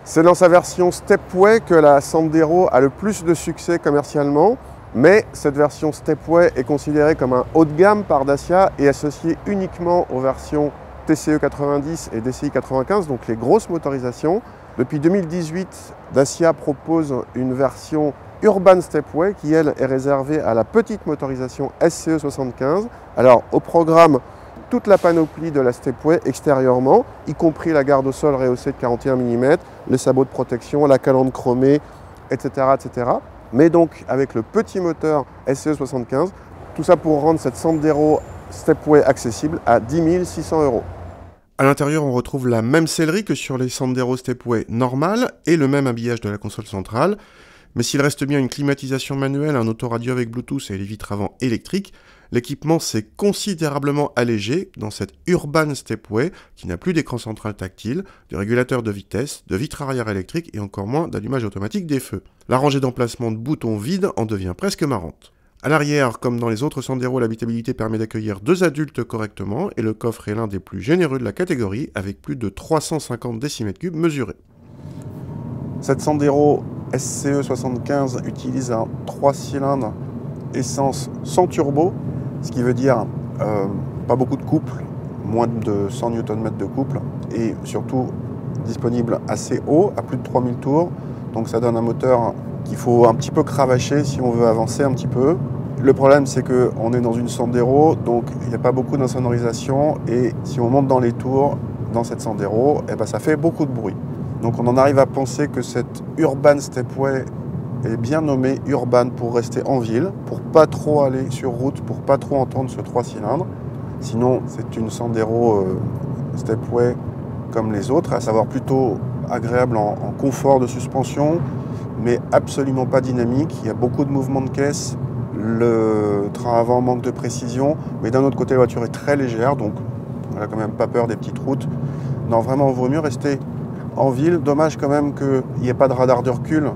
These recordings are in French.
C'est dans sa version Stepway que la Sandero a le plus de succès commercialement, mais cette version Stepway est considérée comme un haut de gamme par Dacia et associée uniquement aux versions TCE 90 et DCI 95, donc les grosses motorisations. Depuis 2018, Dacia propose une version Urban Stepway qui, elle, est réservée à la petite motorisation SCE 75. Alors, au programme, toute la panoplie de la Stepway extérieurement, y compris la garde au sol rehaussée de 41 mm, les sabots de protection, la calandre chromée, etc., etc. Mais donc avec le petit moteur SCE 75, tout ça pour rendre cette Sandero Stepway accessible à 10 600 €. À l'intérieur, on retrouve la même sellerie que sur les Sandero Stepway normales et le même habillage de la console centrale. Mais s'il reste bien une climatisation manuelle, un autoradio avec Bluetooth et les vitres avant électriques, l'équipement s'est considérablement allégé dans cette Urban Stepway qui n'a plus d'écran central tactile, de régulateur de vitesse, de vitres arrière électriques et encore moins d'allumage automatique des feux. La rangée d'emplacement de boutons vides en devient presque marrante. À l'arrière, comme dans les autres Sandero, l'habitabilité permet d'accueillir 2 adultes correctement et le coffre est l'un des plus généreux de la catégorie avec plus de 350 décimètres cubes mesurés. Cette Sandero SCE 75 utilise un 3 cylindres essence sans turbo, ce qui veut dire pas beaucoup de couple, moins de 100 Nm de couple et surtout disponible assez haut, à plus de 3000 tours. Donc ça donne un moteur qu'il faut un petit peu cravacher si on veut avancer un petit peu. Le problème c'est qu'on est dans une Sandero, donc il n'y a pas beaucoup d'insonorisation et si on monte dans les tours dans cette Sandero, eh ben, ça fait beaucoup de bruit. Donc on en arrive à penser que cette Urban Stepway est bien nommée Urban pour rester en ville, pour pas trop aller sur route, pour pas trop entendre ce 3 cylindres. Sinon c'est une Sandero Stepway comme les autres, à savoir plutôt agréable en confort de suspension, mais absolument pas dynamique. Il y a beaucoup de mouvements de caisse, le train avant manque de précision, mais d'un autre côté la voiture est très légère, donc on n'a quand même pas peur des petites routes. Non, vraiment, il vaut mieux rester en ville. Dommage quand même qu'il n'y ait pas de radar de recul,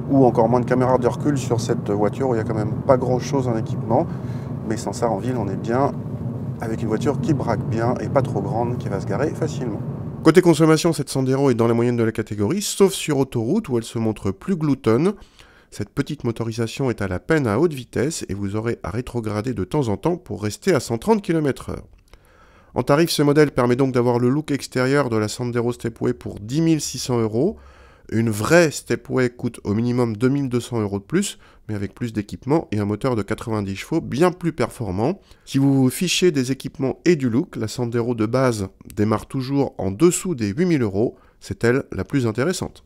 ou encore moins de caméra de recul sur cette voiture, où il n'y a quand même pas grand chose en équipement, mais sans ça en ville on est bien avec une voiture qui braque bien et pas trop grande, qui va se garer facilement. Côté consommation, cette Sandero est dans la moyenne de la catégorie, sauf sur autoroute où elle se montre plus gloutonne. Cette petite motorisation est à la peine à haute vitesse et vous aurez à rétrograder de temps en temps pour rester à 130 km/h. En tarif, ce modèle permet donc d'avoir le look extérieur de la Sandero Stepway pour 10 600 €. Une vraie Stepway coûte au minimum 2200 € de plus, mais avec plus d'équipement et un moteur de 90 chevaux bien plus performant. Si vous vous fichez des équipements et du look, la Sandero de base démarre toujours en dessous des 8000 €. C'est elle la plus intéressante.